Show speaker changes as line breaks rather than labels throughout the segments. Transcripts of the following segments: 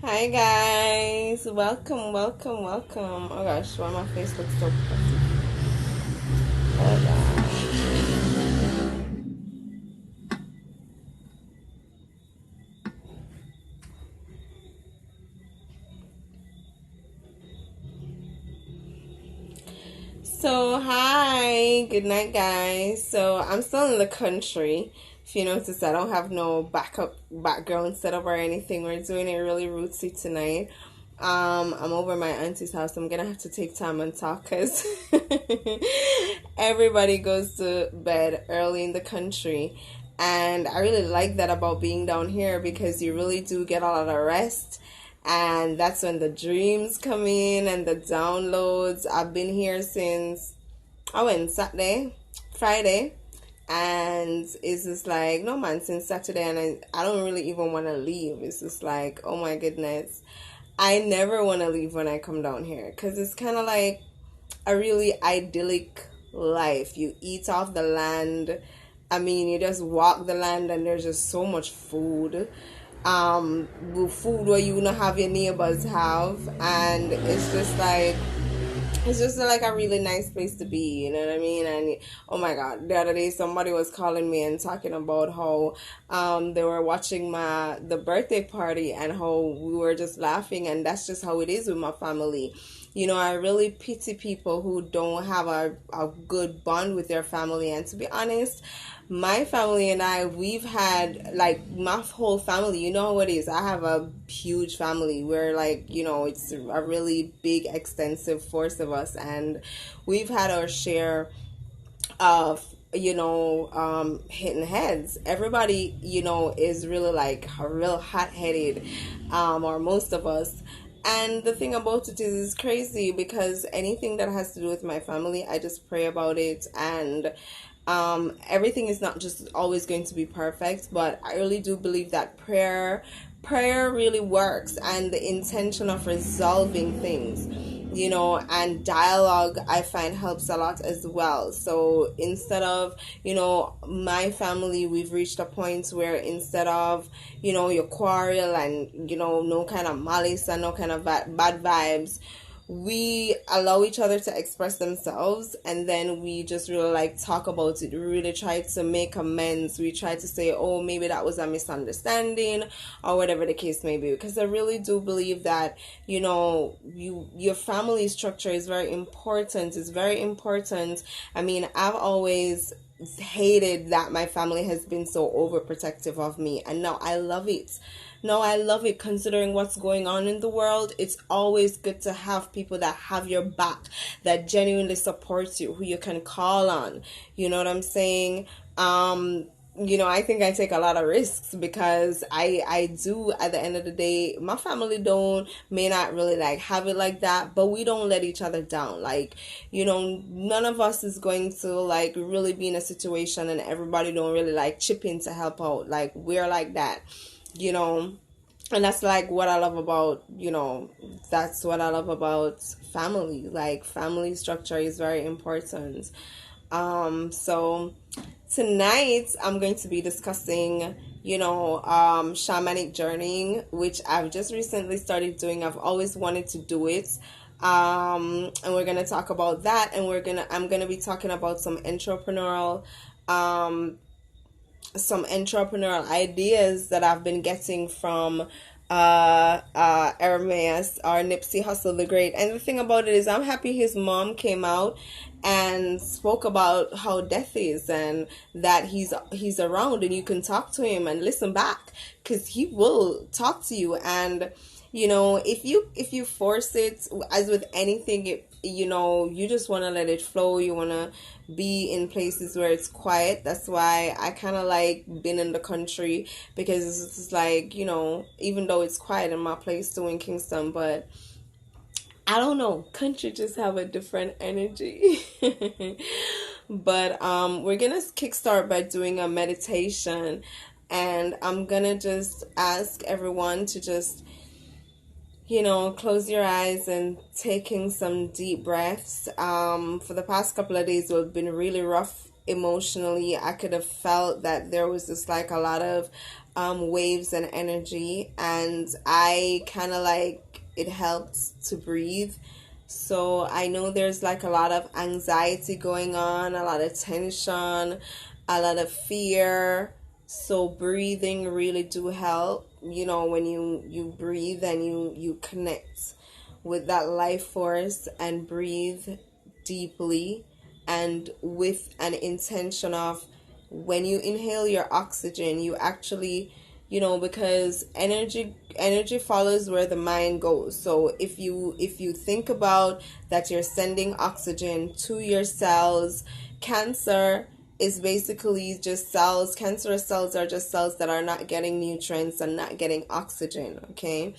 Hi guys, welcome. Oh gosh, why my face looks so puffy. Hold on. So hi, good night guys. So I'm still in the country. If you notice, I don't have no background setup or anything. We're doing it really rootsy tonight. I'm over my auntie's house. I'm gonna have to take time and talk because everybody goes to bed early in the country. And I really like that about being down here because you really do get a lot of rest. And that's when the dreams come in and the downloads. I've been here since I went Saturday, Friday, and it's just like, no man, since Saturday, and I don't really even want to leave. It's just like, oh my goodness. I never want to leave when I come down here because it's kind of like a really idyllic life. You eat off the land. I mean, you just walk the land and there's just so much food. Food where you not have your neighbors have, and it's just like a really nice place to be, you know what I mean? And oh my god, the other day somebody was calling me and talking about how they were watching the birthday party and how we were just laughing, and that's just how it is with my family. I really pity people who don't have a good bond with their family. And to be honest, my family and I, we've had, like, my whole family, you know how it is. I have a huge family where, like, it's a really big, extensive force of us. And we've had our share of hitting heads. Everybody is really like real hot-headed, or most of us. And the thing about it is it's crazy because anything that has to do with my family, I just pray about it. And everything is not just always going to be perfect, but I really do believe that prayer really works, and the intention of resolving things, and dialogue, I find, helps a lot as well. So instead of, my family, we've reached a point where instead of, you quarrel and, no kind of malice and no kind of bad vibes, we allow each other to express themselves, and then we just really like talk about it. We really try to make amends. We try to say, oh, maybe that was a misunderstanding, or whatever the case may be, because I really do believe that your family structure is very important. It's very important. I mean, I've always hated that my family has been so overprotective of me, and now I love it. No, I love it. Considering what's going on in the world, it's always good to have people that have your back, that genuinely support you, who you can call on. You know what I'm saying? I think I take a lot of risks because I do, at the end of the day, my family may not really like have it like that, but we don't let each other down. Like, none of us is going to like really be in a situation and everybody don't really like chip in to help out. Like, we're like that, you know and that's like what I love about, that's what I love about family. Like, family structure is very important. So tonight I'm going to be discussing, shamanic journeying, which I've just recently started doing. I've always wanted to do it. And we're gonna talk about that, and I'm gonna be talking about um some entrepreneurial ideas that I've been getting from Ermias or Nipsey Hussle the Great. And the thing about it is, I'm happy his mom came out and spoke about how death is, and that he's around and you can talk to him and listen back, because he will talk to you. And if you force it, as with anything, you just want to let it flow. You want to be in places where it's quiet. That's why I kind of like being in the country, because it's just like, even though it's quiet in my place too in Kingston, but I don't know, country just have a different energy. But we're gonna kickstart by doing a meditation, and I'm gonna just ask everyone to just, close your eyes and taking some deep breaths. For the past couple of days, we've been really rough emotionally. I could have felt that there was just like a lot of waves and energy, and I kind of like it helped to breathe. So I know there's like a lot of anxiety going on, a lot of tension, a lot of fear. So breathing really do help. You know, when you breathe and you connect with that life force and breathe deeply and with an intention of, when you inhale your oxygen, you actually, because energy follows where the mind goes. So if you think about that, you're sending oxygen to your cells. Cancer is basically just cells. Cancerous cells are just cells that are not getting nutrients and not getting oxygen, okay?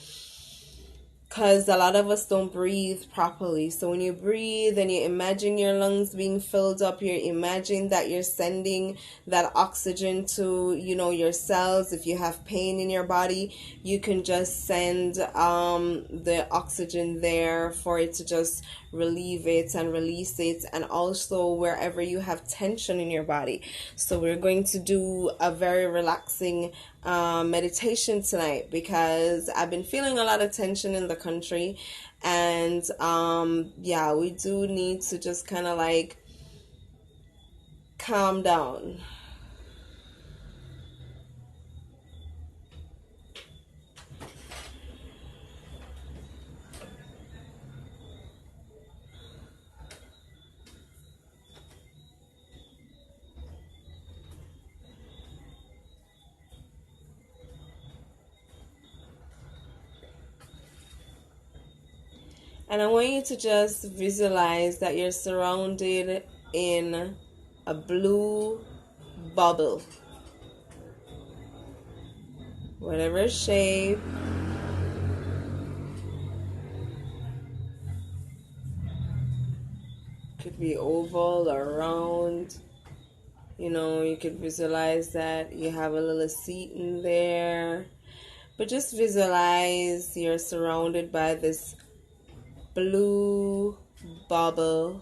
Because a lot of us don't breathe properly. So when you breathe and you imagine your lungs being filled up, you imagine that you're sending that oxygen to, your cells. If you have pain in your body, you can just send the oxygen there for it to just relieve it and release it. And also wherever you have tension in your body. So we're going to do a very relaxing meditation tonight, because I've been feeling a lot of tension in the country, and yeah, we do need to just kind of like calm down. And I want you to just visualize that you're surrounded in a blue bubble, whatever shape. Could be oval or round. You could visualize that you have a little seat in there. But just visualize you're surrounded by this blue bubble,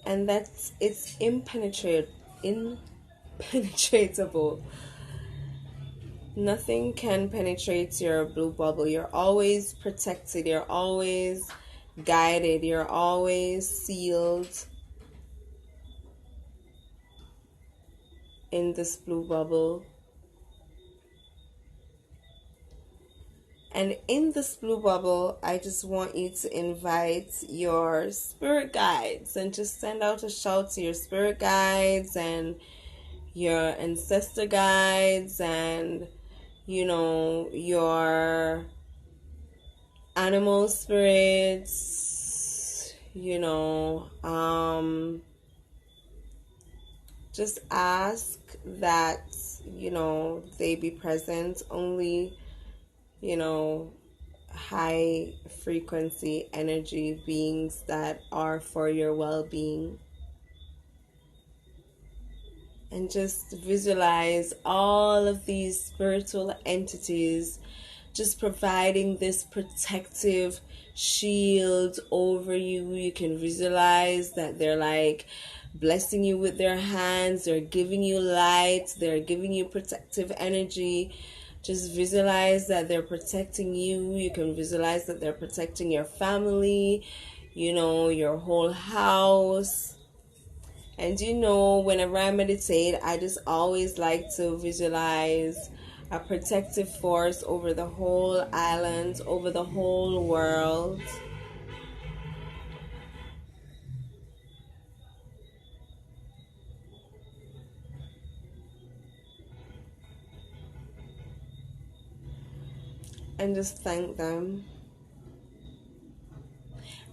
and that's it's impenetrable. Nothing can penetrate your blue bubble. You're always protected, you're always guided, you're always sealed in this blue bubble. And in this blue bubble, I just want you to invite your spirit guides and just send out a shout to your spirit guides and your ancestor guides and, your animal spirits, just ask that, they be present. Only high frequency energy beings that are for your well-being. And just visualize all of these spiritual entities just providing this protective shield over you. You can visualize that they're like blessing you with their hands, they're giving you light, they're giving you protective energy. Just visualize that they're protecting you. You can visualize that they're protecting your family, your whole house. And whenever I meditate, I just always like to visualize a protective force over the whole island, over the whole world. And just thank them.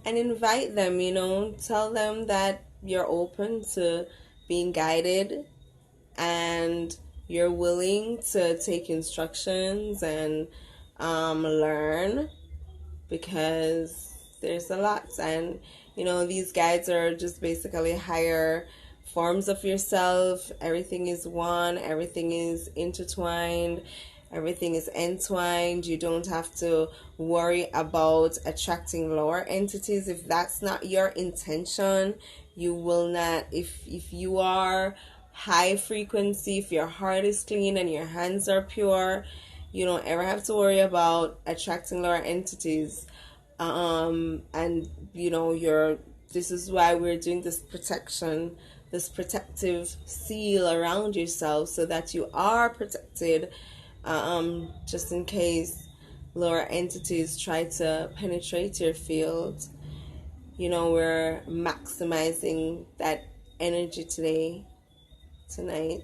And invite them, tell them that you're open to being guided and you're willing to take instructions and learn, because there's a lot. And these guides are just basically higher forms of yourself. Everything is one, everything is intertwined, Everything is entwined. You don't have to worry about attracting lower entities. If that's not your intention, you will not. If you are high frequency, if your heart is clean and your hands are pure, you don't ever have to worry about attracting lower entities. And you're this is why we're doing this protection, this protective seal around yourself, so that you are protected, just in case lower entities try to penetrate your field. We're maximizing that energy tonight.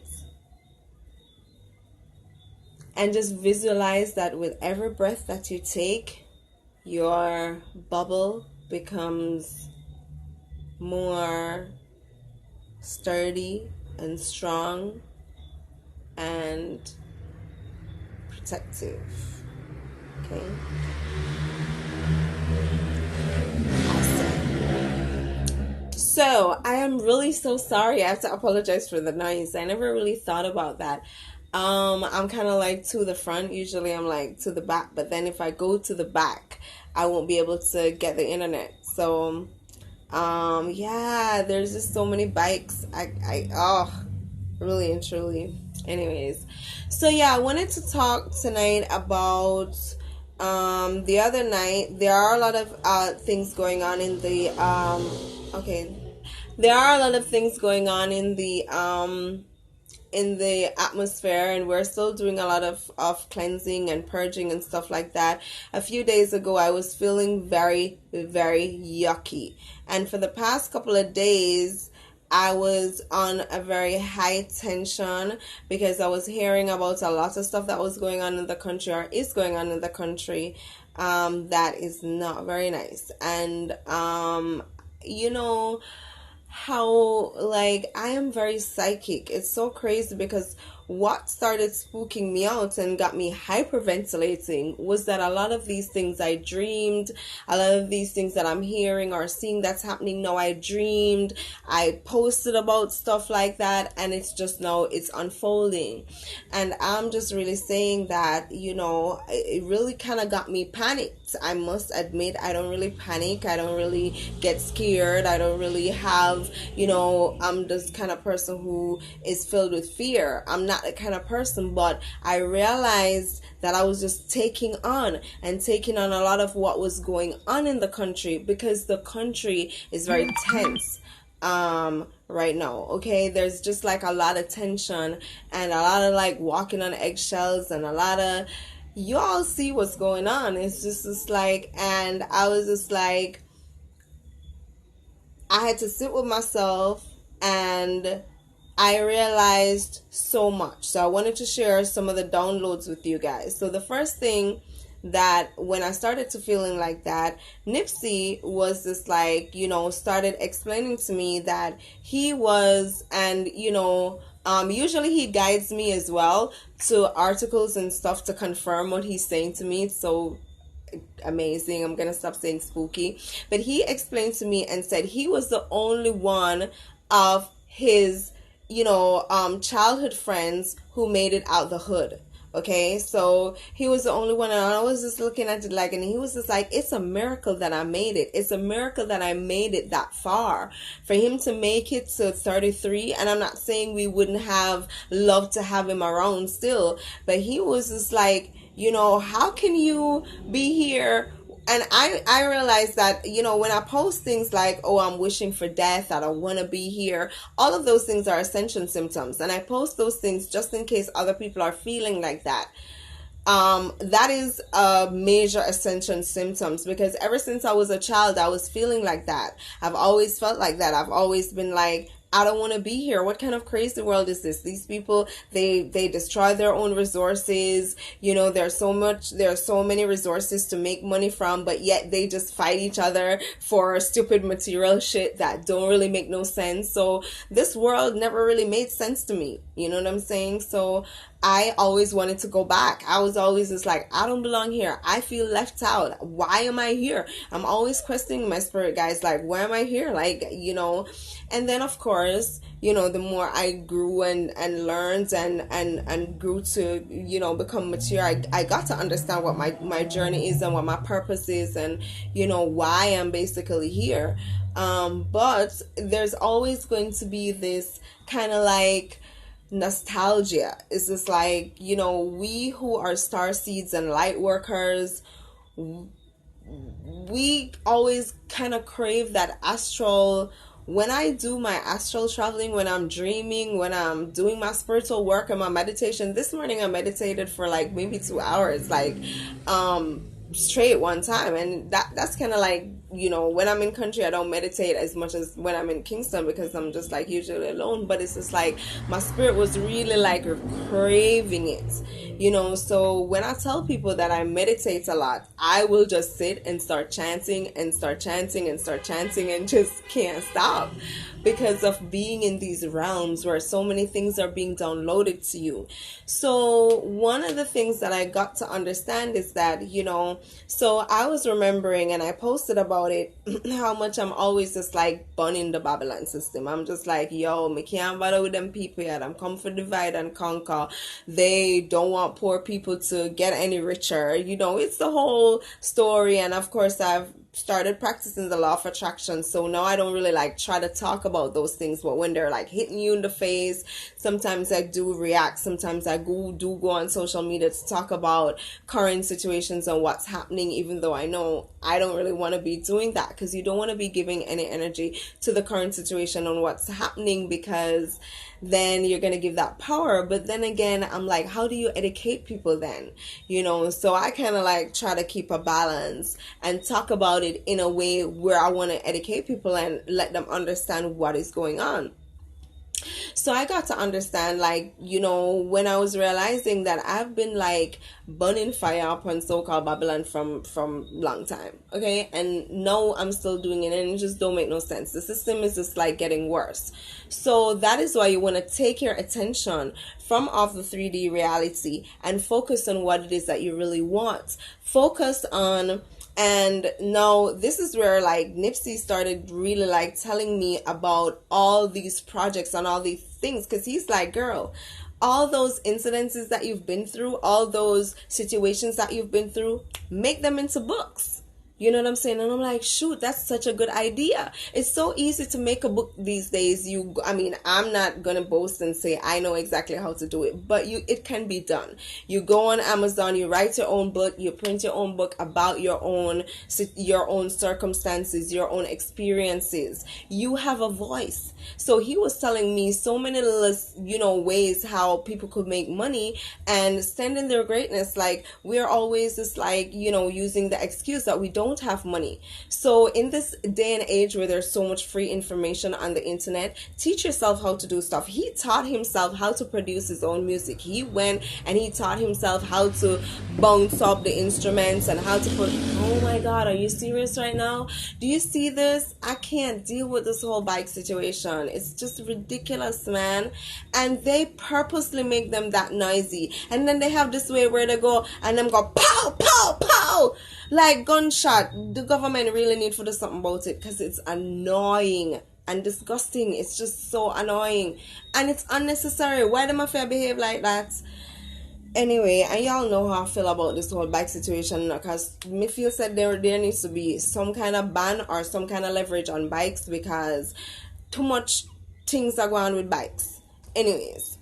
And just visualize that with every breath that you take, your bubble becomes more sturdy and strong and protective. Okay? Awesome. So, I am really so sorry. I have to apologize for the noise. I never really thought about that. I'm kind of like to the front. Usually I'm like to the back, but then if I go to the back, I won't be able to get the internet. So, yeah, there's just so many bikes. Really and truly. Anyways, so yeah, I wanted to talk tonight about the other night. There are a lot of things going on in the there are a lot of things going on in the atmosphere, and we're still doing a lot of cleansing and purging and stuff like that. A few days ago I was feeling very, very yucky, and for the past couple of days I was on a very high tension because I was hearing about a lot of stuff that was going on in the country, or is going on in the country, that is not very nice. And you know how, like, I am very psychic. It's so crazy because what started spooking me out and got me hyperventilating was that a lot of these things I dreamed, a lot of these things that I'm hearing or seeing that's happening now, I dreamed, I posted about stuff like that, and it's just now it's unfolding. And I'm just really saying that, it really kind of got me panicked. I must admit, I don't really panic. I don't really get scared. I don't really have, I'm this kind of person who is filled with fear. I'm not that kind of person, but I realized that I was just taking on a lot of what was going on in the country, because the country is very tense right now. Okay, there's just like a lot of tension and a lot of like walking on eggshells, and a lot of, you all see what's going on. It's just like, and I was just like, I had to sit with myself, and I realized so much. So I wanted to share some of the downloads with you guys. So the first thing, that when I started to feeling like that, Nipsey was just like, started explaining to me that he was, and usually he guides me as well to articles and stuff to confirm what he's saying to me. So amazing. I'm gonna stop saying spooky. But he explained to me and said he was the only one of his childhood friends who made it out the hood. Okay, so he was the only one, and I was just looking at it like, and he was just like, it's a miracle that I made it. It's a miracle that I made it that far. For him to make it to 33, and I'm not saying we wouldn't have loved to have him around still, but he was just like, how can you be here? And I realized that, when I post things like, oh, I'm wishing for death, I don't want to be here, all of those things are ascension symptoms. And I post those things just in case other people are feeling like that. That is a major ascension symptoms, because ever since I was a child, I was feeling like that. I've always felt like that. I've always been like, I don't want to be here. What kind of crazy world is this? These people, they destroy their own resources. There's so many resources to make money from, but yet they just fight each other for stupid material shit that don't really make no sense. So this world never really made sense to me. You know what I'm saying? So I always wanted to go back. I was always just like, I don't belong here. I feel left out. Why am I here? I'm always questioning my spirit guys, like, why am I here? Like, and then of course, the more I grew and learned and grew to, become mature, I got to understand what my journey is and what my purpose is and, why I'm basically here. But there's always going to be this kind of like nostalgia. It's just like, we who are star seeds and light workers, we always kind of crave that astral. When I do my astral traveling, when I'm dreaming, when I'm doing my spiritual work and my meditation, this morning I meditated for like maybe 2 hours, like straight one time, and that's kind of like, when I'm in country I don't meditate as much as when I'm in Kingston because I'm just like usually alone, but it's just like my spirit was really like craving it, so when I tell people that I meditate a lot, I will just sit and start chanting and start chanting and start chanting and just can't stop because of being in these realms where so many things are being downloaded to you. So one of the things that I got to understand is that, so I was remembering and I posted about it, how much I'm always just like bunning the Babylon system. I'm just like, yo, me can't bother with them people yet. I'm come for divide and conquer. They don't want poor people to get any richer. It's the whole story. And of course I've started practicing the law of attraction, so now I don't really like try to talk about those things, but when they're like hitting you in the face, sometimes I do react. Sometimes I do go on social media to talk about current situations and what's happening, even though I know I don't really want to be doing that, because you don't want to be giving any energy to the current situation on what's happening, because then you're going to give that power. But then again, I'm like, how do you educate people then? So I kind of like try to keep a balance and talk about it in a way where I want to educate people and let them understand what is going on. So I got to understand, like, when I was realizing that I've been like burning fire up on so-called Babylon from long time, okay, and now I'm still doing it and it just don't make no sense. The system is just like getting worse. So that is why you want to take your attention from off the 3D reality and focus on what it is that you really want. Focus on. And now this is where like Nipsey started really like telling me about all these projects and all these things, because he's like, girl, all those incidences that you've been through, all those situations that you've been through, make them into books. You know what I'm saying? And I'm like, shoot, that's such a good idea. It's so easy to make a book these days. I'm not going to boast and say I know exactly how to do it, but it can be done. You go on Amazon, you write your own book, you print your own book about your own circumstances, your own experiences. You have a voice. So he was telling me so many little, ways how people could make money and stand in their greatness. Like, we're always just like, using the excuse that we don't have money. So in this day and age where there's so much free information on the internet, teach yourself how to do stuff. He taught himself how to produce his own music. He went and he taught himself how to bounce up the instruments and how to put, oh my God, are you serious right now? Do you see this? I can't deal with this whole bike situation. It's just ridiculous, man. And they purposely make them that noisy. And then they have this way where they go and them go pow, pow, pow, like gunshot. The government really need to do something about it, because it's annoying and disgusting. It's just so annoying and it's unnecessary. Why do mafia behave like that? Anyway, and y'all know how I feel about this whole bike situation, because me feel said there needs to be some kind of ban or some kind of leverage on bikes, because too much things are going on with bikes. Anyways,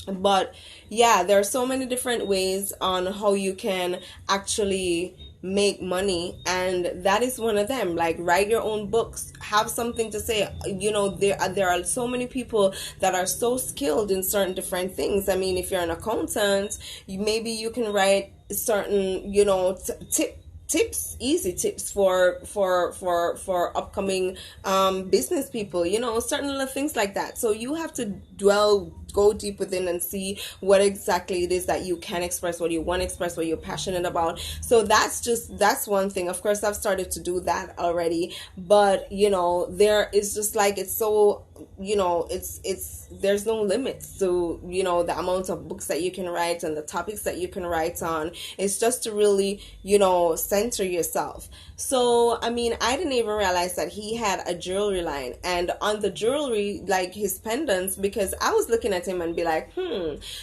but yeah, there are so many different ways on how you can actually make money, and that is one of them. Like, write your own books, have something to say. There are so many people that are so skilled in certain different things. I mean, if you're an accountant, maybe you can write certain tips, easy tips for upcoming business people, certain little things like that. So you have to go deep within and see what exactly it is that you can express, what you want to express, what you're passionate about. So that's one thing. Of course, I've started to do that already, but there is just like, it's so, it's there's no limits to the amount of books that you can write and the topics that you can write on. It's just to really center yourself. So I mean, I didn't even realize that he had a jewelry line, and on the jewelry, like his pendants, because I was looking at him and be like,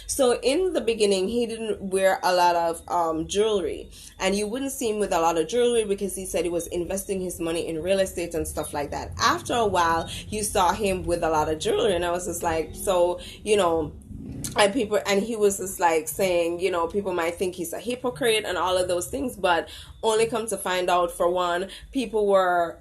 so in the beginning he didn't wear a lot of jewelry, and you wouldn't see him with a lot of jewelry because he said he was investing his money in real estate and stuff like that. After a while you saw him with a lot of jewelry, and I was just like, so and he was just like saying, people might think he's a hypocrite and all of those things, but only come to find out, for one, people were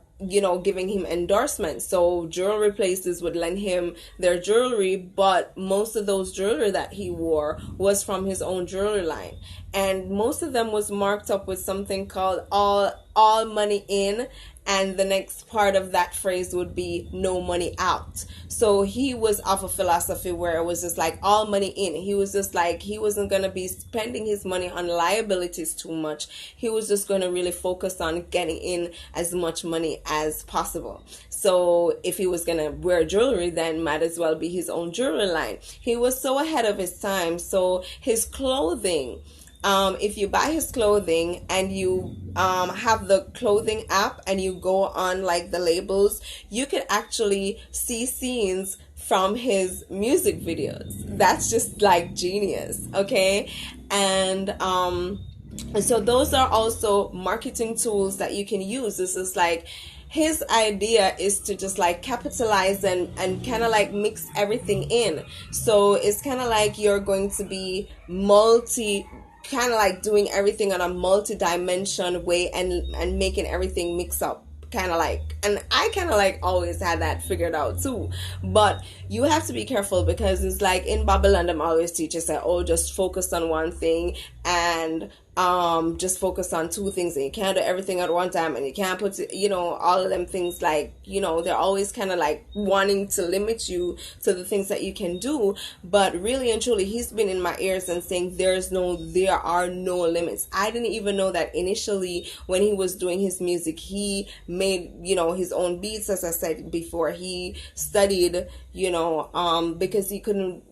giving him endorsements. So jewelry places would lend him their jewelry, but most of those jewelry that he wore was from his own jewelry line, and most of them was marked up with something called all money in, and the next part of that phrase would be no money out. So he was of a philosophy where it was just like all money in. He was just like, he wasn't going to be spending his money on liabilities too much. He was just going to really focus on getting in as much money as possible. So if he was going to wear jewelry, then might as well be his own jewelry line. He was so ahead of his time. So his clothing, if you buy his clothing and you have the clothing app and you go on like the labels, you can actually see scenes from his music videos. That's just like genius, okay? And so those are also marketing tools that you can use. This is like, his idea is to just like capitalize and kind of like mix everything in. So it's kind of like you're going to be kind of like doing everything on a multi-dimension way and making everything mix up, kind of like. And I kind of like always had that figured out too, but you have to be careful, because it's like in Babylon them always teachers say, oh, just focus on one thing, and just focus on two things, and you can't do everything at one time, and you can't put all of them things, like they're always kind of like wanting to limit you to the things that you can do. But really and truly, he's been in my ears and saying there are no limits. I didn't even know that initially when he was doing his music, he made his own beats. As I said before, he studied because he couldn't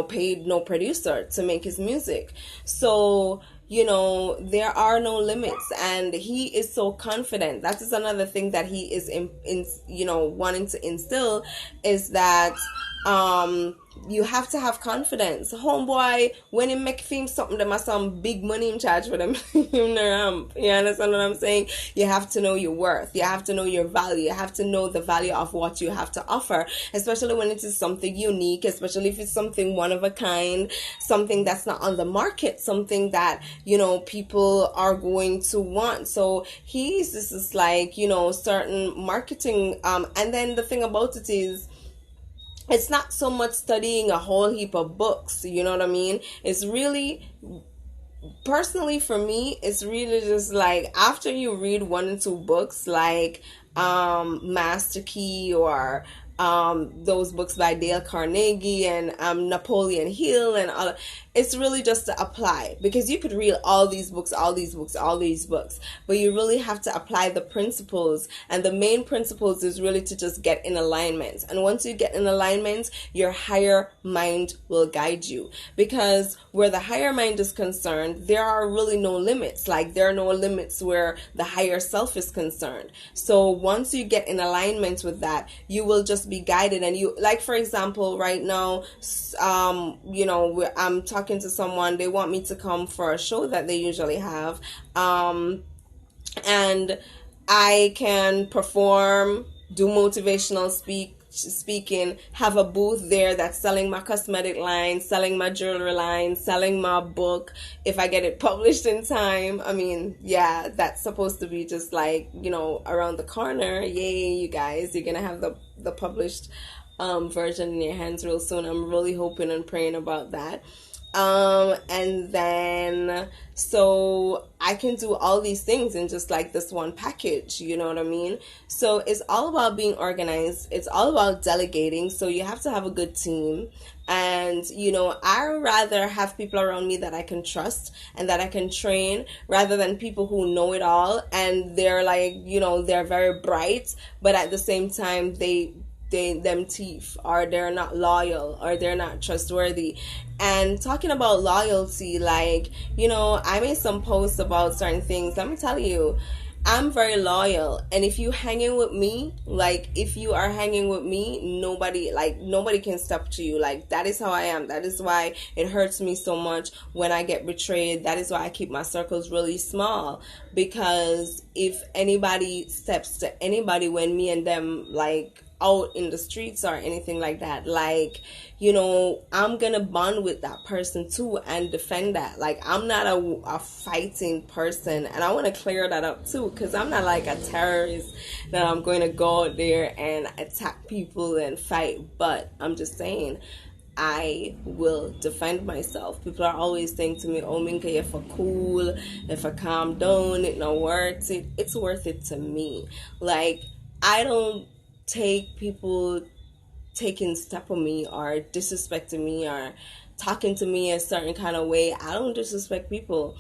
pay no producer to make his music. So there are no limits, and he is so confident. That is another thing that he is wanting to instill, is that you have to have confidence. Homeboy, when he make film something, them have some big money in charge for them. You understand what I'm saying? You have to know your worth. You have to know your value. You have to know the value of what you have to offer, especially when it is something unique, especially if it's something one of a kind, something that's not on the market, something that, people are going to want. So this is like, certain marketing. And then the thing about it is, it's not so much studying a whole heap of books, you know what I mean? It's really, personally for me, it's really just like, after you read 1 or 2 books, like Master Key, or those books by Dale Carnegie and Napoleon Hill and all, it's really just to apply, because you could read all these books, but you really have to apply the principles. And the main principles is really to just get in alignment. And once you get in alignment, your higher mind will guide you, because where the higher mind is concerned, there are really no limits. Like, there are no limits where the higher self is concerned. So once you get in alignment with that, you will just be guided. And you, like, for example, right now, I'm talking to someone, they want me to come for a show that they usually have, and I can perform, do motivational speaking, have a booth there that's selling my cosmetic line, selling my jewelry line, selling my book if I get it published in time. I mean, yeah, that's supposed to be just like, around the corner. Yay, you guys, you're gonna have the published version in your hands real soon. I'm really hoping and praying about that. And then so I can do all these things in just like this one package, you know what I mean? So it's all about being organized, it's all about delegating. So you have to have a good team. And I rather have people around me that I can trust and that I can train, rather than people who know it all and they're like, they're very bright, but at the same time them thief, or they're not loyal, or they're not trustworthy. And talking about loyalty, like, I made some posts about certain things. Let me tell you, I'm very loyal, and if you hanging with me, like if you are hanging with me, nobody can step to you. Like, that is how I am. That is why it hurts me so much when I get betrayed. That is why I keep my circles really small, because if anybody steps to anybody when me and them like out in the streets or anything like that, like, I'm gonna bond with that person too and defend that. Like, I'm not a fighting person, and I want to clear that up too, because I'm not like a terrorist that I'm going to go out there and attack people and fight. But I'm just saying, I will defend myself. People are always saying to me, "Oh, Minka, if I cool, if I calm down, it not worth it." It's worth it to me. Like, I don't take people taking step on me or disrespecting me or talking to me a certain kind of way. I don't disrespect people,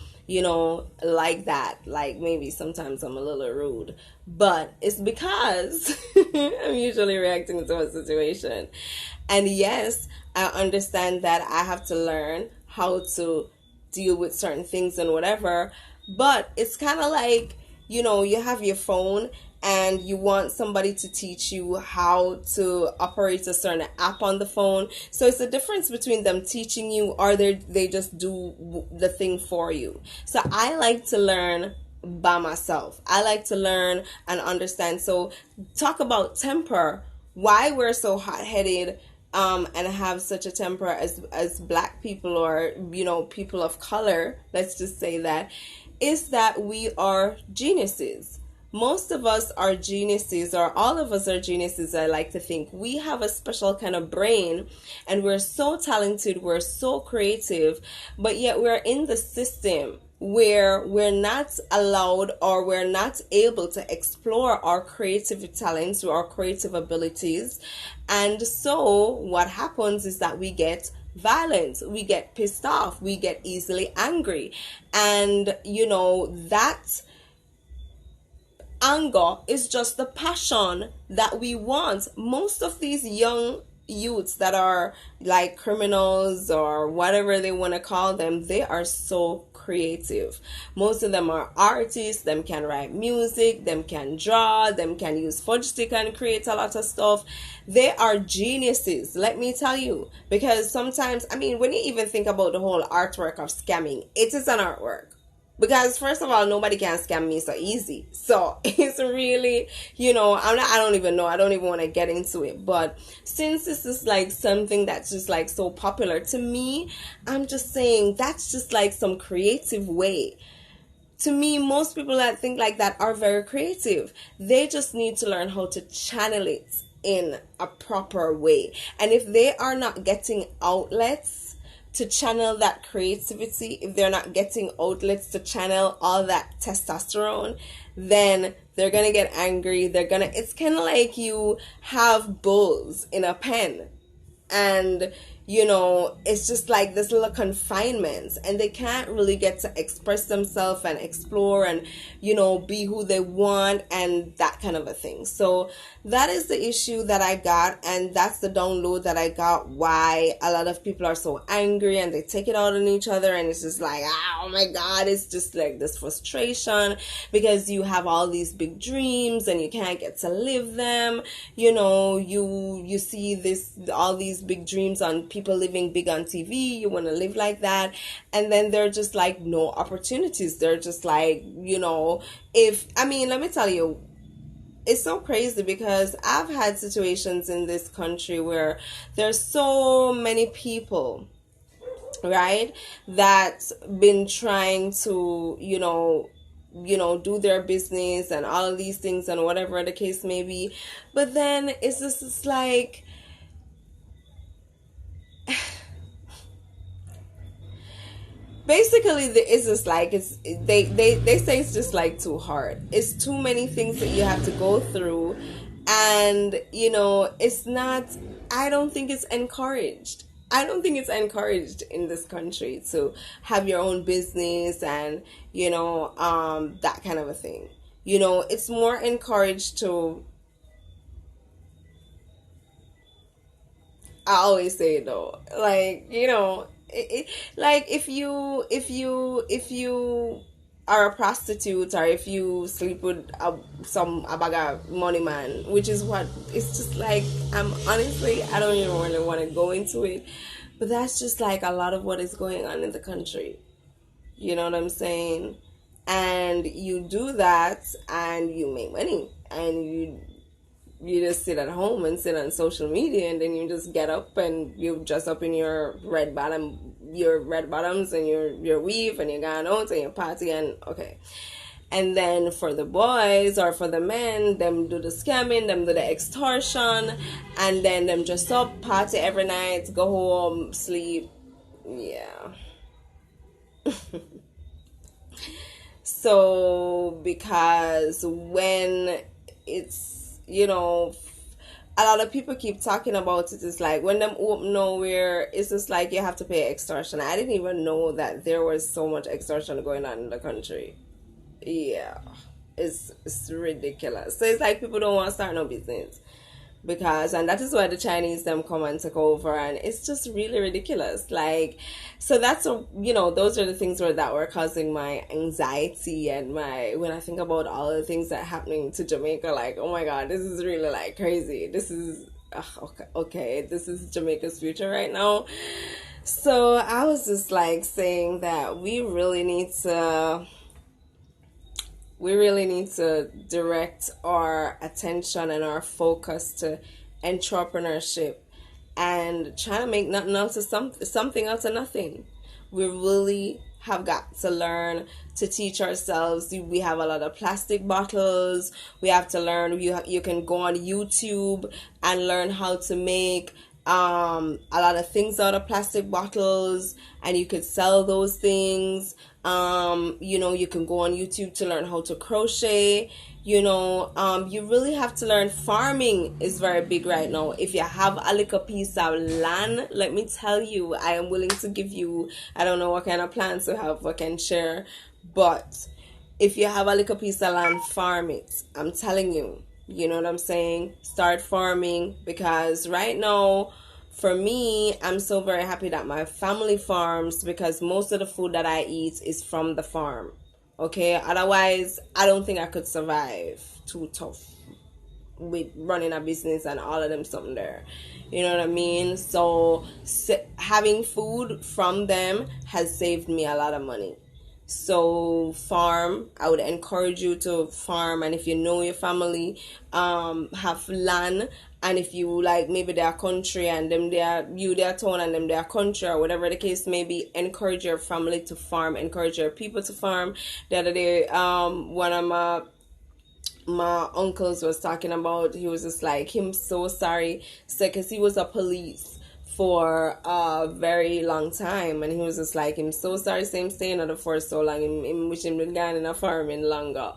like that. Like, maybe sometimes I'm a little rude, but it's because I'm usually reacting to a situation. And yes, I understand that I have to learn how to deal with certain things and whatever, but it's kind of like, you have your phone and you want somebody to teach you how to operate a certain app on the phone. So it's a difference between them teaching you or they just do the thing for you. So I like to learn by myself. I like to learn and understand. So talk about temper, why we're so hot-headed, and have such a temper as black people, or people of color, let's just say that, is that we are geniuses. Most of us are geniuses, or all of us are geniuses. I like to think we have a special kind of brain, and we're so talented, we're so creative, but yet we're in the system where we're not allowed, or we're not able to explore our creative talents or our creative abilities. And so what happens is that we get violent, we get pissed off, we get easily angry. And that anger is just the passion that we want. Most of these young youths that are like criminals or whatever they want to call them, they are so creative. Most of them are artists. Them can write music, them can draw, them can use fudge stick and create a lot of stuff. They are geniuses, let me tell you. Because sometimes, I mean, when you even think about the whole artwork of scamming, it is an artwork. Because first of all, nobody can scam me so easy. So it's really, I don't even know. I don't even want to get into it. But since this is like something that's just like so popular to me, I'm just saying that's just like some creative way. To me, most people that think like that are very creative. They just need to learn how to channel it in a proper way. And if they are not getting outlets to channel that creativity, if they're not getting outlets to channel all that testosterone, then they're gonna get angry. It's kind of like you have bulls in a pen, and it's just like this little confinement, and they can't really get to express themselves and explore and be who they want and that kind of a thing. So that is the issue that I got, and that's the download that I got, why a lot of people are so angry and they take it out on each other. And it's just like, oh my god, it's just like this frustration because you have all these big dreams and you can't get to live them. You see all these big dreams on people living big on TV. You want to live like that, and then they're just like no opportunities. They're just like, let me tell you, it's so crazy because I've had situations in this country where there's so many people, right, that's been trying to do their business and all of these things and whatever the case may be, but then it's like basically it's just like they say it's just like too hard. It's too many things that you have to go through, and it's not. I don't think it's encouraged. I don't think it's encouraged in this country to have your own business and that kind of a thing. It's more encouraged to. I always say though, like like if you are a prostitute, or if you sleep with a bag of money man, which is what it's just like. I'm honestly, I don't even really want to go into it, but that's just like a lot of what is going on in the country. You know what I'm saying? And you do that, and you make money, and you just sit at home and sit on social media, and then you just get up and you dress up in your red bottoms and your weave and your gown out and your party, and okay. And then for the boys or for the men, them do the scamming, them do the extortion, and then them dress up, party every night, go home, sleep. Yeah. So because when it's a lot of people keep talking about it, it's like when them open nowhere, it's just like you have to pay extortion. I didn't even know that there was so much extortion going on in the country. Yeah, it's ridiculous. So it's like people don't want to start no business because, and that is why the Chinese them come and take over, and it's just really ridiculous. Like, so that's those are the things that were causing my anxiety and my, when I think about all the things that are happening to Jamaica, like, oh my god, this is really like crazy. This is okay, this is Jamaica's future right now. So I was just like saying that we really need to direct our attention and our focus to entrepreneurship and try to make nothing else of something else of nothing. We really have got to learn to teach ourselves. We have a lot of plastic bottles. We have to learn. You can go on YouTube and learn how to make a lot of things out of plastic bottles, and you could sell those things. You can go on YouTube to learn how to crochet. You really have to learn. Farming is very big right now. If you have a little piece of land, let me tell you, I am willing to give you, I don't know what kind of plants you have, I can share, but if you have a little piece of land, farm it. I'm telling you. You know what I'm saying? Start farming, because right now, for me, I'm so very happy that my family farms, because most of the food that I eat is from the farm. Okay? Otherwise, I don't think I could survive. Too tough with running a business and all of them something there. You know what I mean? So having food from them has saved me a lot of money. So farm. I would encourage you to farm, and if you know your family have land, and if you like, maybe their country and them their town and them their country, or whatever the case may be, encourage your family to farm, encourage your people to farm. The other day, one of my uncles was talking about, he was just like, him so sorry, so because he was a police for a very long time, and he was just like, I'm so sorry, same staying at the for so long, in which him been gone in a farming longer,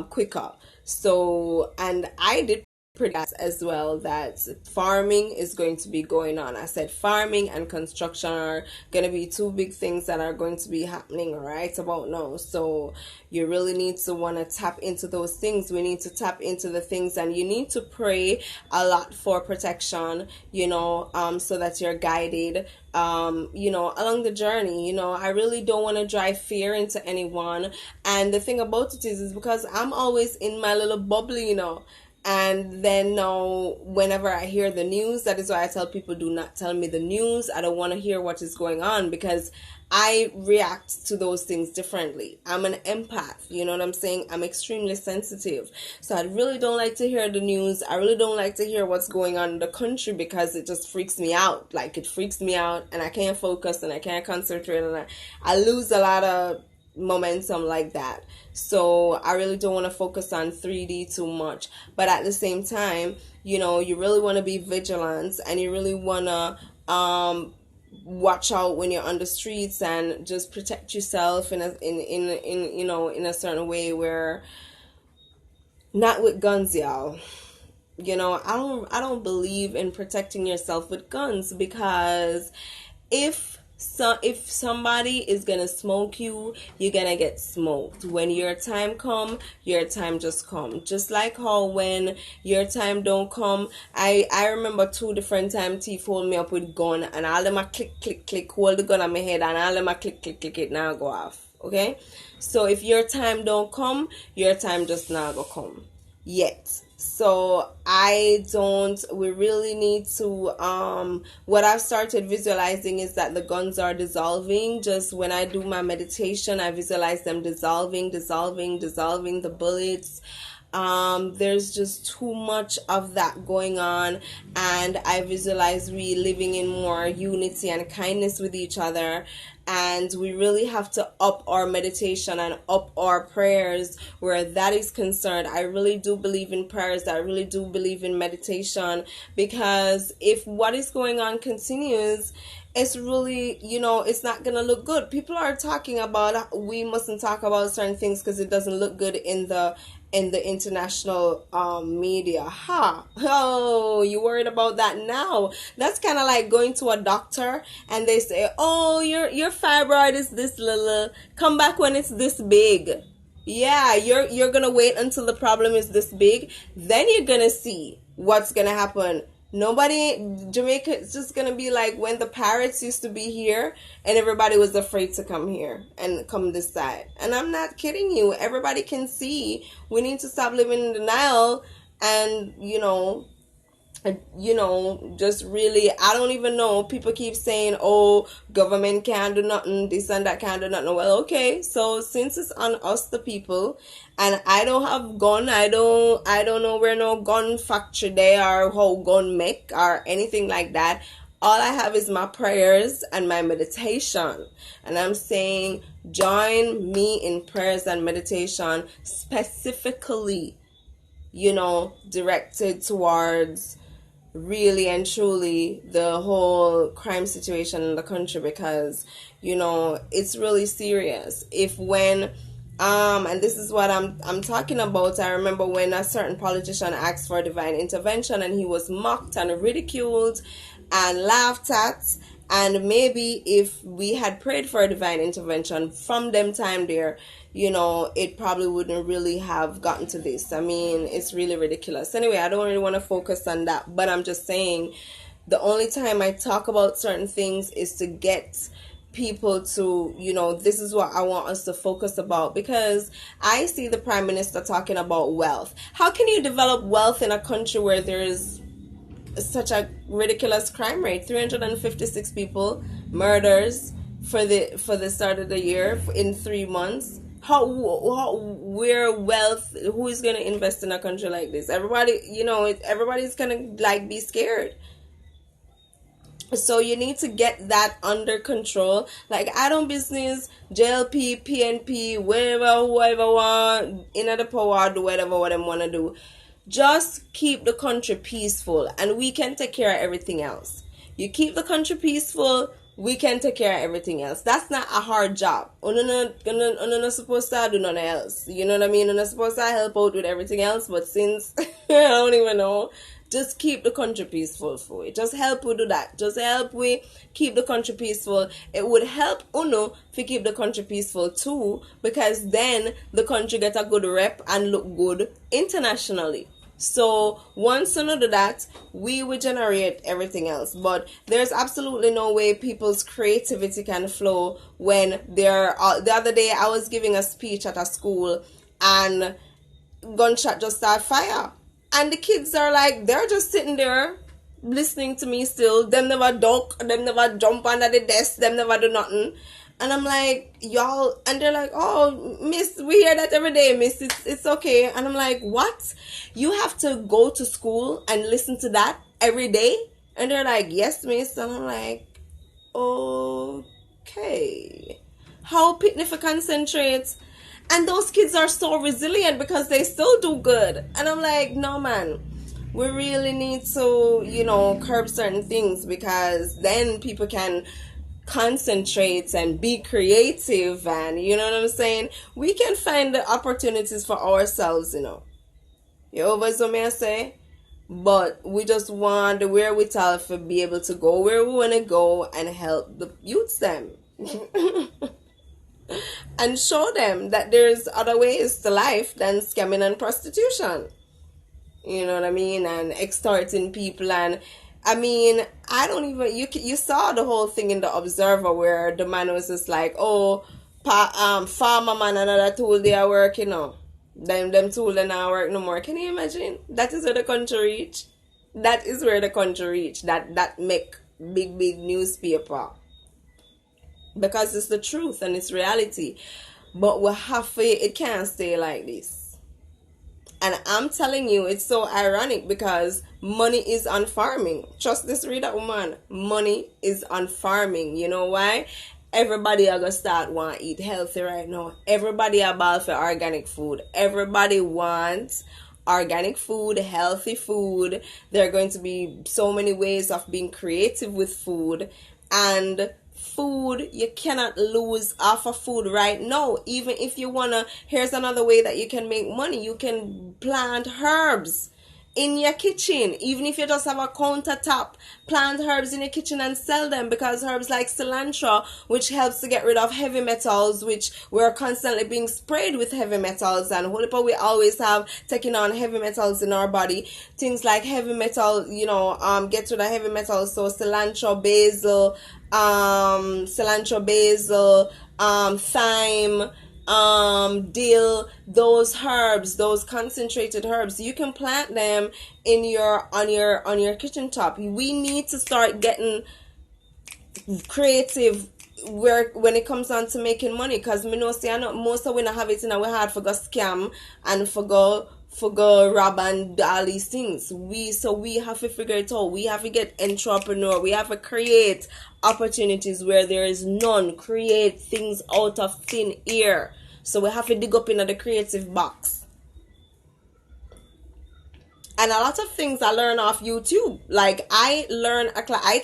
quicker. So, and I did predict as well that farming is going to be going on. I said farming and construction are going to be two big things that are going to be happening right about now. So you really need to want to tap into those things. We need to tap into the things, and you need to pray a lot for protection, so that you're guided, along the journey. I really don't want to drive fear into anyone. And the thing about it is because I'm always in my little bubble. And then now, whenever I hear the news, that is why I tell people, do not tell me the news. I don't want to hear what is going on, because I react to those things differently. I'm an empath, you know what I'm saying? I'm extremely sensitive. So I really don't like to hear the news. I really don't like to hear what's going on in the country, because it just freaks me out. Like, it freaks me out, and I can't focus, and I can't concentrate, and I lose a lot of momentum like that. So I really don't want to focus on 3D too much, but at the same time, you really want to be vigilant, and you really want to watch out when you're on the streets and just protect yourself in in a certain way where not with guns, y'all. I don't believe in protecting yourself with guns, because if somebody is gonna smoke you, you're gonna get smoked. When your time come, your time just come. Just like how when your time don't come, I remember two different times thief hold me up with gun, and all them a click click click hold the gun on my head, and all them a click click click it now go off. Okay, so if your time don't come, your time just now go come yet. So we really need to, what I've started visualizing is that the guns are dissolving. Just when I do my meditation, I visualize them dissolving, dissolving the bullets. There's just too much of that going on, and I visualize we living in more unity and kindness with each other. And we really have to up our meditation and up our prayers where that is concerned. I really do believe in prayers. I really do believe in meditation, because if what is going on continues, it's really, it's not gonna look good. People are talking about we mustn't talk about certain things because it doesn't look good in the international media. Oh, you worried about that now? That's kind of like going to a doctor and they say, oh, your fibroid is this little, come back when it's this big. Yeah, you're gonna wait until the problem is this big, then you're gonna see what's gonna happen. Jamaica is just gonna be like when the pirates used to be here and everybody was afraid to come here and come this side. And I'm not kidding you. Everybody can see we need to stop living in denial, and just really, I don't even know. People keep saying, oh, government can't do nothing, this and that can't do nothing. Well, okay, so since it's on us, the people, and I don't have gun, I don't know where no gun factory there or how gun make or anything like that. All I have is my prayers and my meditation. And I'm saying, join me in prayers and meditation, specifically, directed towards really and truly the whole crime situation in the country, because it's really serious. And this is what I'm talking about. I remember when a certain politician asked for divine intervention, and he was mocked and ridiculed and laughed at. And maybe if we had prayed for a divine intervention from them time there, it probably wouldn't really have gotten to this. I mean, it's really ridiculous. Anyway, I don't really want to focus on that, but I'm just saying the only time I talk about certain things is to get people to, this is what I want us to focus about, because I see the Prime Minister talking about wealth. How can you develop wealth in a country where there is such a ridiculous crime rate? 356 people murders for the start of the year in 3 months. Where wealth, who is going to invest in a country like this? Everybody, everybody's going to be scared. So you need to get that under control. Like, I don't business JLP, PNP, whoever want in the power, do whatever what them want to do. Just keep the country peaceful, and we can take care of everything else. You keep the country peaceful, we can take care of everything else. That's not a hard job. You're not supposed to do nothing else. You know what I mean? You're not supposed to help out with everything else, but since I don't even know, just keep the country peaceful for it. Just help we do that. Just help we keep the country peaceful. It would help Uno to keep the country peaceful too, because then the country get a good rep and look good internationally. So once you do that, we will generate everything else. But there's absolutely no way people's creativity can flow when they're... the other day I was giving a speech at a school and gunshot just start fire. And the kids are like, they're just sitting there listening to me still. Them never duck, them never jump under the desk, them never do nothing. And I'm like, y'all, and they're like, oh, miss, we hear that every day, miss, it's okay. And I'm like, what? You have to go to school and listen to that every day? And they're like, yes, miss. And I'm like, okay. How Pitney for concentrate? And those kids are so resilient because they still do good. And I'm like, no, man. we really need to, curb certain things, because then people can concentrate and be creative, and you know what I'm saying? We can find the opportunities for ourselves. You always what me I say? But we just want the wherewithal to be able to go where we want to go and help the youths them. And show them that there's other ways to life than scamming and prostitution. You know what I mean? And extorting people. And I mean, I don't even, you saw the whole thing in the Observer where the man was just like, oh, farmer man, another tool they are working on. Them tool they not work no more. Can you imagine? That is where the country reach. That is where the country reach. That make big newspaper. Because it's the truth and it's reality. But we have to, it can't stay like this. And I'm telling you, it's so ironic because money is on farming. Trust this reader, woman. Money is on farming. You know why? Everybody are gonna start want to eat healthy right now. Everybody are ball for organic food. Everybody wants organic food, healthy food. There are going to be so many ways of being creative with food. And food, you cannot lose off of food right now. Even if you wanna, here's another way that you can make money. You can plant herbs in your kitchen. Even if you just have a countertop, plant herbs in your kitchen and sell them, because herbs like cilantro, which helps to get rid of heavy metals, which we're constantly being sprayed with heavy metals, and we always have taking on heavy metals in our body. Things like heavy metal, get rid of heavy metals. So cilantro, basil, thyme, dill, those herbs, those concentrated herbs, you can plant them in on your kitchen top. We need to start getting creative when it comes on to making money, because me know say most of we not have it in our heart for go scam and for go rob and all these things. We have to figure it out. We have to get entrepreneur. We have to create opportunities where there is none. Create things out of thin air. So we have to dig up into the creative box. And a lot of things I learn off YouTube. Like I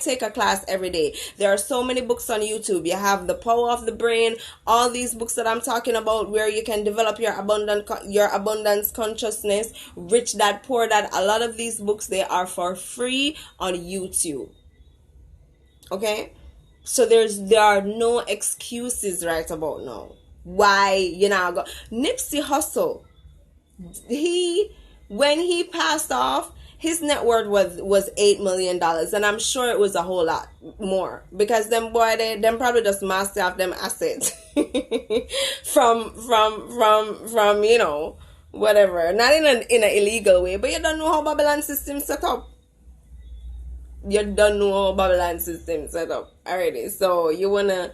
take a class every day. There are so many books on YouTube. You have The Power of the Brain, all these books that I'm talking about, where you can develop your abundance consciousness, Rich Dad Poor Dad. A lot of these books, they are for free on YouTube. Okay? So there are no excuses right about now. Why go Nipsey Hussle, when he passed off, his net worth was $8 million, and I'm sure it was a whole lot more, because them probably just master off them assets from whatever, not in an illegal way, but you don't know how Babylon system set up. Already, so you wanna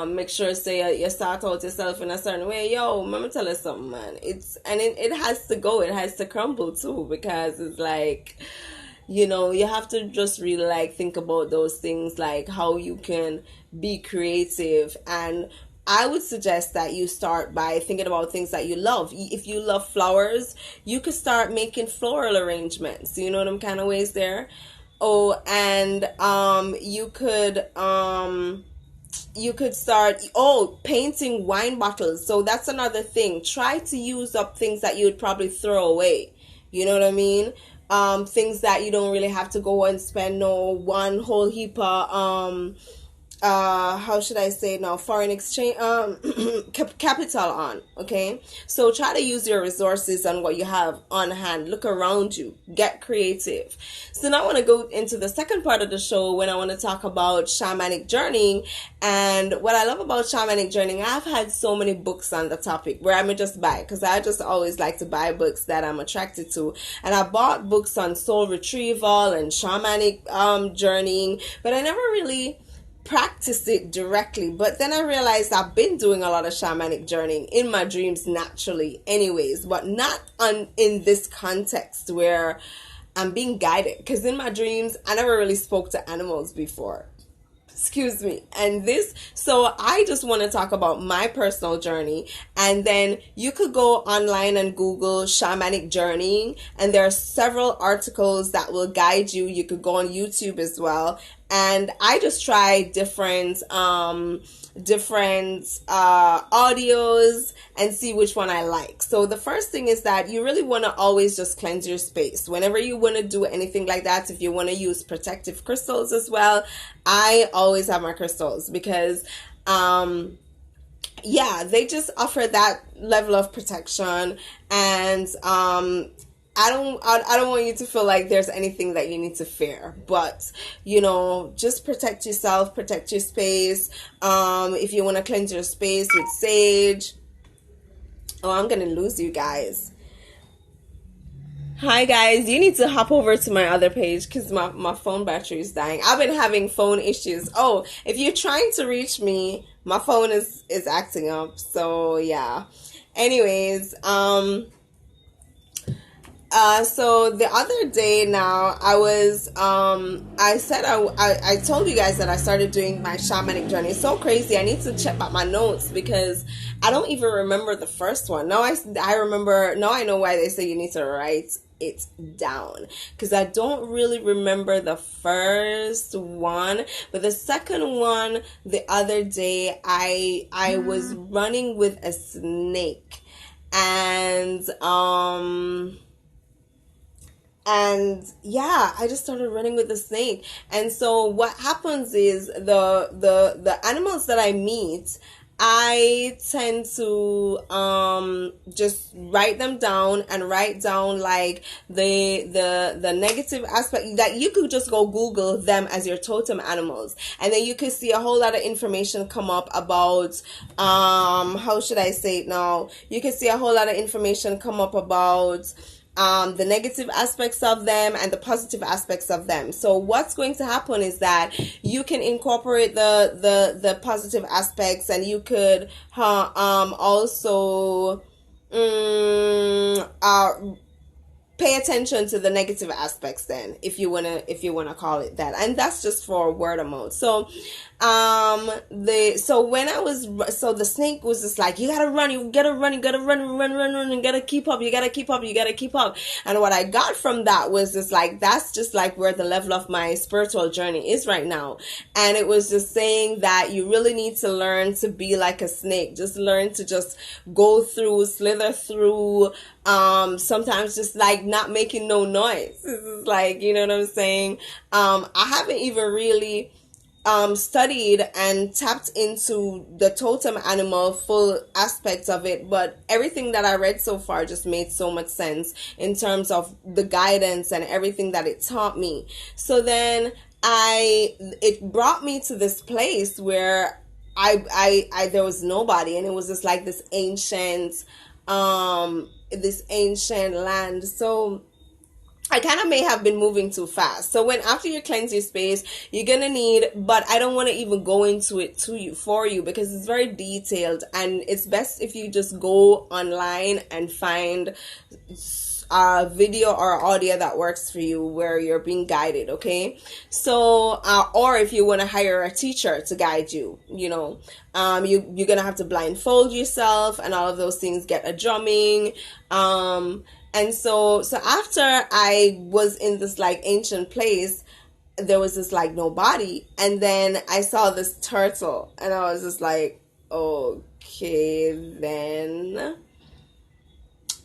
make sure say you start out yourself in a certain way. Yo, let me tell you something, man. It has to go. It has to crumble too, because it's like, you have to just really like think about those things, like how you can be creative. And I would suggest that you start by thinking about things that you love. If you love flowers, you could start making floral arrangements. You know them kind of ways there. Oh, and you could start painting wine bottles. So that's another thing. Try to use up things that you would probably throw away. You know what I mean? Things that you don't really have to go and spend one whole heap of how should I say now, foreign exchange capital on. Okay, so try to use your resources and what you have on hand. Look around you, get creative. So now I want to go into the second part of the show, when I want to talk about shamanic journeying. And what I love about shamanic journeying, I've had so many books on the topic where I may just buy, because I just always like to buy books that I'm attracted to. And I bought books on soul retrieval and shamanic journeying, but I never really practiced it directly. But then I realized I've been doing a lot of shamanic journeying in my dreams naturally anyways, but not in this context where I'm being guided, because in my dreams I never really spoke to animals before. Excuse me. And this, so I just want to talk about my personal journey. And then you could go online and Google shamanic journeying, and there are several articles that will guide you. You could go on YouTube as well. And I just try different audios and see which one I like. So the first thing is that you really want to always just cleanse your space. Whenever you want to do anything like that, if you want to use protective crystals as well, I always have my crystals because yeah, they just offer that level of protection. And I don't want you to feel like there's anything that you need to fear, but just protect yourself, protect your space. If you want to cleanse your space with sage. Oh, I'm gonna lose you guys. Hi guys, you need to hop over to my other page because my phone battery is dying. I've been having phone issues. Oh, if you're trying to reach me, my phone is acting up. So yeah. Anyways, so the other day now, I told you guys that I started doing my shamanic journey. It's so crazy. I need to check out my notes because I don't even remember the first one. Now I remember, now I know why they say you need to write it down, because I don't really remember the first one, but the second one, the other day, I was running with a snake, and yeah, I just started running with the snake. And so what happens is the animals that I meet, I tend to just write them down and write down like the negative aspect, that you could just go Google them as your totem animals, and then you could see a whole lot of information come up about how should I say it now? You could see a whole lot of information come up about the negative aspects of them and the positive aspects of them. So what's going to happen is that you can incorporate the positive aspects, and you could also pay attention to the negative aspects then, if you wanna call it that. And that's just for word of mouth. So the snake was just like, you gotta run, you gotta run, you gotta run, you gotta keep up, you gotta keep up, you gotta keep up. And what I got from that was just like, that's just like where the level of my spiritual journey is right now. And it was just saying that you really need to learn to be like a snake. Just learn to just go through, slither through, sometimes just like not making no noise. It's like, you know what I'm saying? I haven't even really studied and tapped into the totem animal full aspects of it, but everything that I read so far just made so much sense in terms of the guidance and everything that it taught me. So then it brought me to this place where I there was nobody, and it was just like this ancient land. So I kind of may have been moving too fast. So after you cleanse your space, you're gonna need, but I don't want to even go into it for you because it's very detailed, and it's best if you just go online and find a video or audio that works for you where you're being guided. Okay, so or if you want to hire a teacher to guide you, you're gonna have to blindfold yourself and all of those things, get a drumming, and so after I was in this like ancient place, there was this like nobody, and then I saw this turtle, and I was just like, okay then.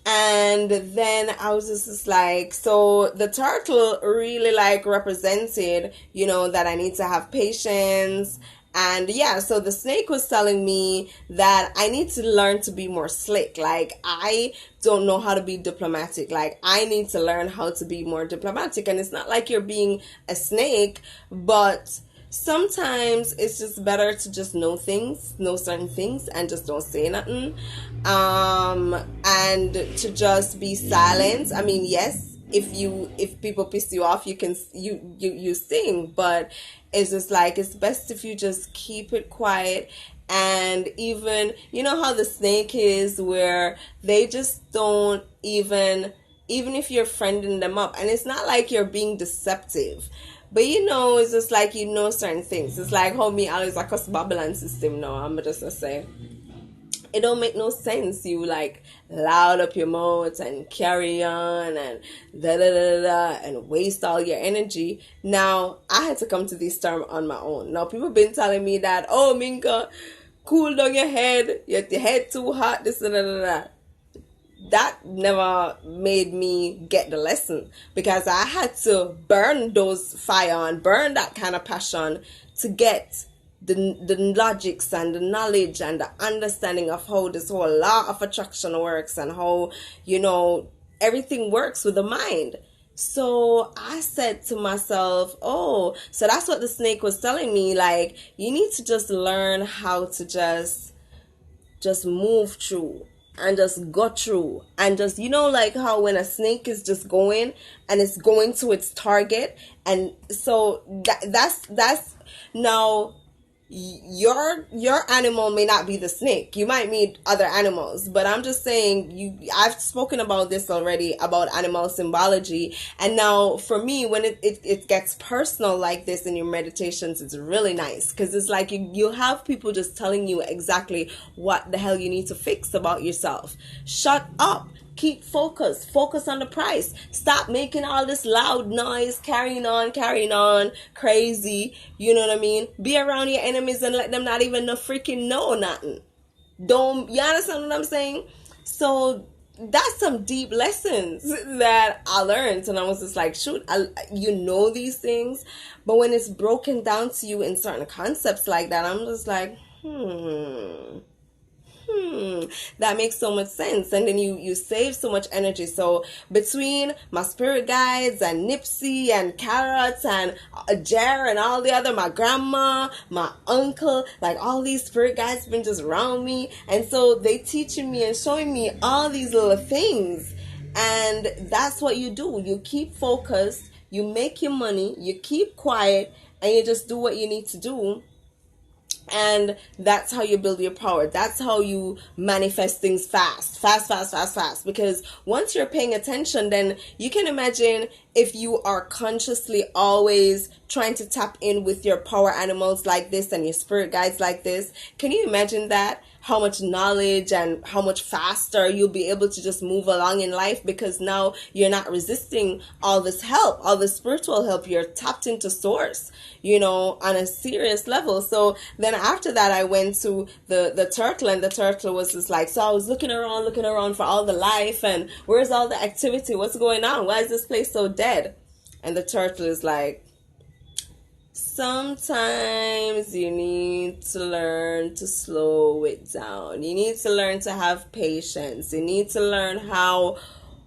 And then I was just like, so the turtle really like represented, that I need to have patience. And yeah, so the snake was telling me that I need to learn to be more slick. Like, I don't know how to be diplomatic. Like, I need to learn how to be more diplomatic. And it's not like you're being a snake, but sometimes it's just better to just know certain things, and just don't say nothing. And to just be silent. I mean, yes, if people piss you off, you sing, but it's just like, it's best if you just keep it quiet. And even, how the snake is, where they just don't even if you're friending them up, and it's not like you're being deceptive, But you know, it's just like you know certain things. It's like how me always like us Babylon system now. I'm just gonna say it don't make no sense. You like loud up your mouth and carry on and da da da da and waste all your energy. Now I had to come to this term on my own. Now people been telling me that, oh Minka, cool down your head, your head too hot, this and that. That never made me get the lesson, because I had to burn those fire and burn that kind of passion to get the logics and the knowledge and the understanding of how this whole law of attraction works and how, you know, everything works with the mind. So I said to myself, oh, so that's what the snake was telling me. Like, you need to just learn how to just move through and just go through and just, you know, like how when a snake is just going and it's going to its target. And so that's now your animal may not be the snake. You might meet other animals, but I'm just saying, I've spoken about this already, about animal symbology. And now for me, when it gets personal like this in your meditations, it's really nice, because it's like you have people just telling you exactly what the hell you need to fix about yourself. Shut up. Keep focused. Focus on the price. Stop making all this loud noise, carrying on, crazy. You know what I mean? Be around your enemies and let them not even freaking know nothing. Don't, you understand what I'm saying? So that's some deep lessons that I learned. And I was just like, shoot, you know these things. But when it's broken down to you in certain concepts like that, I'm just like, that makes so much sense. And then you save so much energy. So between my spirit guides and Nipsey and Carrots and Jer and all the other, my grandma, my uncle, like all these spirit guides been just around me, and so they teaching me and showing me all these little things. And that's what you do. You keep focused, you make your money, you keep quiet, and you just do what you need to do. And that's how you build your power. That's how you manifest things fast. Because once you're paying attention, then you can imagine if you are consciously always trying to tap in with your power animals like this and your spirit guides like this. Can you imagine that? How much knowledge and how much faster you'll be able to just move along in life, because now you're not resisting all this help, all this spiritual help. You're tapped into source, you know, on a serious level. So then after that, I went to the turtle, and the turtle was just like, so I was looking around for all the life, and where's all the activity? What's going on? Why is this place so dead? And the turtle is like, sometimes you need to learn to slow it down. You need to learn to have patience. You need to learn how,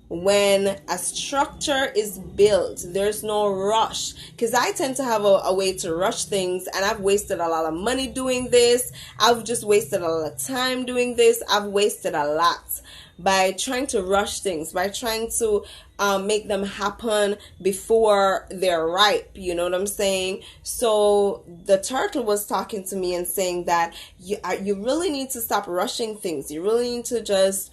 when a structure is built, there's no rush. Because I tend to have a way to rush things, and I've wasted a lot of money doing this. I've just wasted a lot of time doing this. I've wasted a lot by trying to rush things, by trying to make them happen before they're ripe. You know what I'm saying? So the turtle was talking to me and saying that you really need to stop rushing things. You really need to just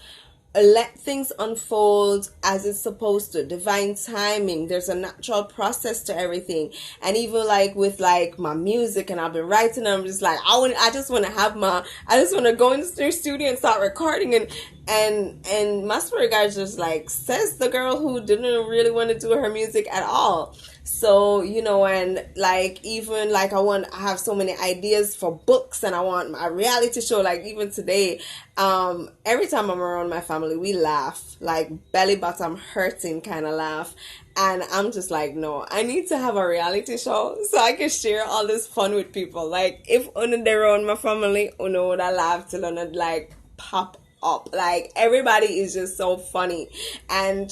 let things unfold as it's supposed to. Divine timing. There's a natural process to everything. And even like with like my music, and I've been writing, I'm just like, I just want to go into the studio and start recording, and my spirit guide just like, says the girl who didn't really want to do her music at all. So, you know, and like, even like I have so many ideas for books, and I want my reality show. Like even today, every time I'm around my family, we laugh, like belly bottom hurting kind of laugh. And I'm just like, no, I need to have a reality show so I can share all this fun with people. Like if they're around my family, would I laugh till like pop up. Like everybody is just so funny, and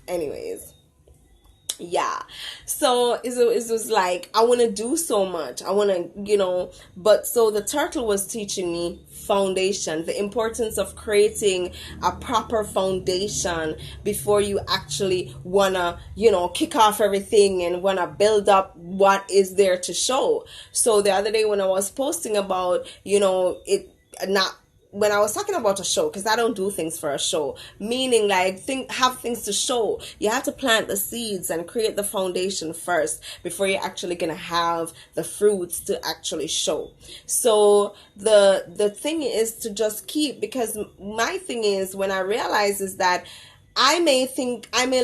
anyways. Yeah, so it was like, I want to do so much. I want to, you know, but so the turtle was teaching me foundation, the importance of creating a proper foundation before you actually want to, you know, kick off everything and want to build up what is there to show. So the other day when I was posting about, you know, it not when I was talking about a show, because I don't do things for a show, meaning like have things to show. You have to plant the seeds and create the foundation first before you're actually gonna have the fruits to actually show. So the thing is to just keep, because my thing is, when I realize is that I may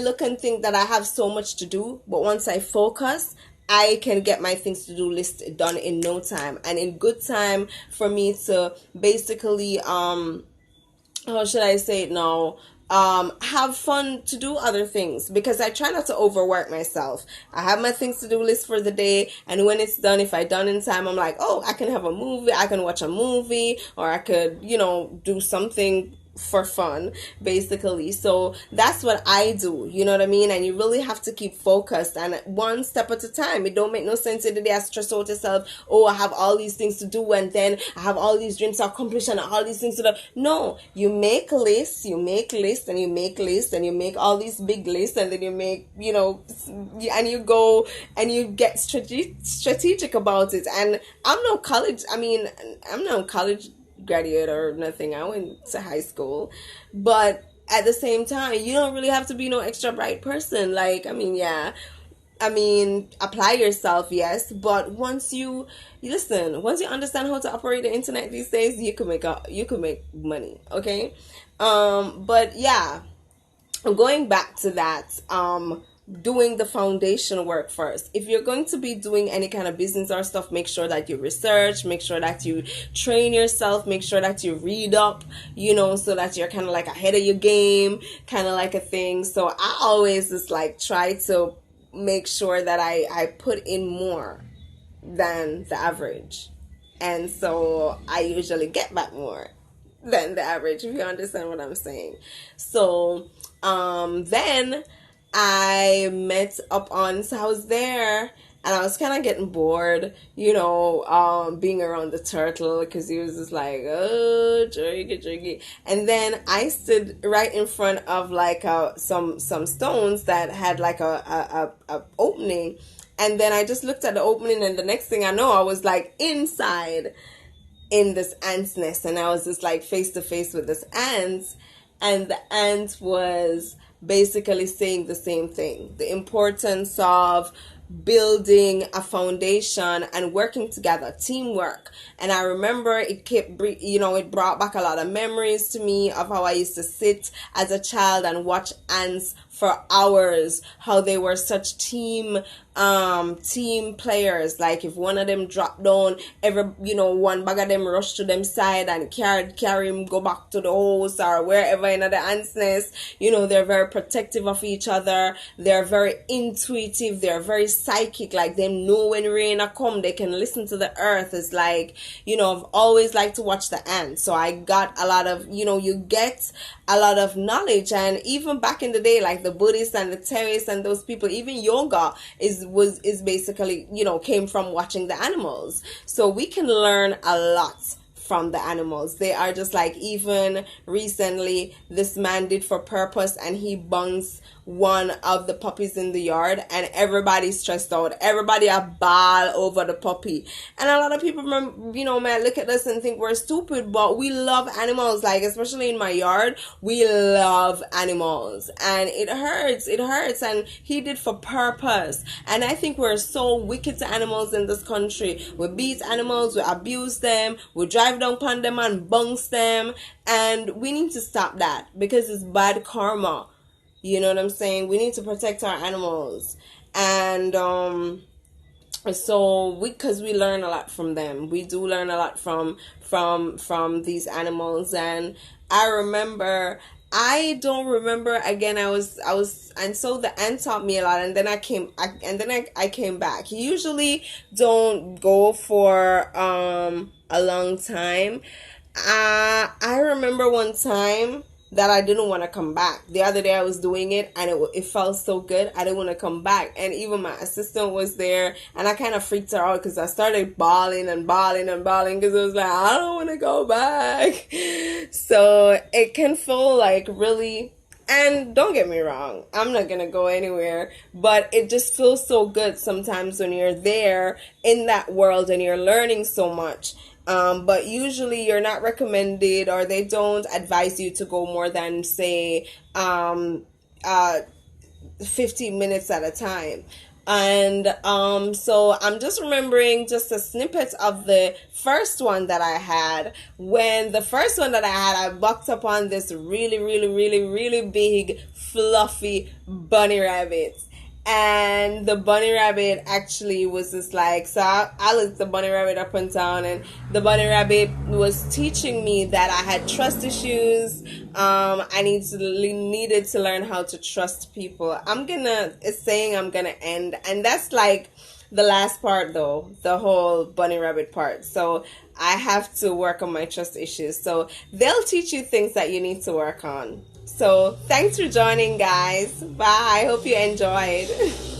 look and think that I have so much to do, but once I focus, I can get my things to do list done in no time, and in good time for me to basically how should I say it now, have fun to do other things, because I try not to overwork myself. I have my things to do list for the day, and when it's done, if I done in time, I'm like, oh, I can have a movie, I can watch a movie, or I could, do something for fun, basically. So that's what I do, you know what I mean? And you really have to keep focused, and one step at a time. It don't make no sense in the day stress out yourself, oh, I have all these things to do, and then I have all these dreams to accomplish and all these things to do. No, you make lists, and you make lists, and you make all these big lists, and then you make, and you go and you get strategic about it. And I'm no college graduate or nothing. I went to high school, but at the same time, you don't really have to be no extra bright person. Like, apply yourself, yes, but once you understand how to operate the internet these days, you can make money. Okay. But yeah, going back to that, doing the foundation work first. If you're going to be doing any kind of business or stuff, make sure that you research, make sure that you train yourself, make sure that you read up, so that you're kind of like ahead of your game, kind of like a thing. So I always just like try to make sure that I put in more than the average. And so I usually get back more than the average, if you understand what I'm saying. So then I met up on, so I was there, and I was kind of getting bored, being around the turtle, because he was just like, oh, jerky. And then I stood right in front of like some stones that had like a opening, and then I just looked at the opening, and the next thing I know, I was like inside in this ant's nest, and I was just like face to face with this ant, and the ant was basically saying the same thing: the importance of building a foundation and working together, teamwork. And I remember it brought back a lot of memories to me of how I used to sit as a child and watch ants for hours, how they were such team players. Like if one of them dropped down, one bag of them rush to them side and carry him, go back to the house or wherever in the ants nest. They're very protective of each other. They're very intuitive. They're very psychic. Like they know when rain a come, they can listen to the earth. It's like, I've always liked to watch the ants. So I got a lot of, you get a lot of knowledge. And even back in the day, like the Buddhists and the Taoists and those people, even yoga is basically, came from watching the animals. So we can learn a lot from the animals. They are just like, even recently this man did for purpose, and he bunks one of the puppies in the yard, and everybody's stressed out. Everybody a bawl over the puppy, and a lot of people, man, look at us and think we're stupid, but we love animals. Like, especially in my yard, we love animals, and it hurts, and he did for purpose. And I think we're so wicked to animals in this country. We beat animals, we abuse them, we drive down upon them and bunks them, and we need to stop that, because it's bad karma. You know what I'm saying? We need to protect our animals. And so because we learn a lot from them. We do learn a lot from these animals. And I don't remember again. I was and so the ant taught me a lot, and then I came back. He usually don't go for a long time. I remember one time that I didn't want to come back. The other day I was doing it, and it felt so good. I didn't want to come back. And even my assistant was there, and I kind of freaked her out because I started bawling because I was like, I don't want to go back. So it can feel like really, and don't get me wrong, I'm not going to go anywhere, but it just feels so good sometimes when you're there in that world and you're learning so much. But usually you're not recommended, or they don't advise you to go more than, say, um, uh, 15 minutes at a time. And so I'm just remembering just a snippet of the first one that I had. When the first one that I had, I bucked up on this really, really, really, really big, fluffy bunny rabbit. And the bunny rabbit actually was just like, so I looked the bunny rabbit up and down, and the bunny rabbit was teaching me that I had trust issues. Needed to learn how to trust people. It's saying I'm gonna end, and that's like the last part though, the whole bunny rabbit part. So I have to work on my trust issues. So they'll teach you things that you need to work on. So thanks for joining, guys. Bye. I hope you enjoyed.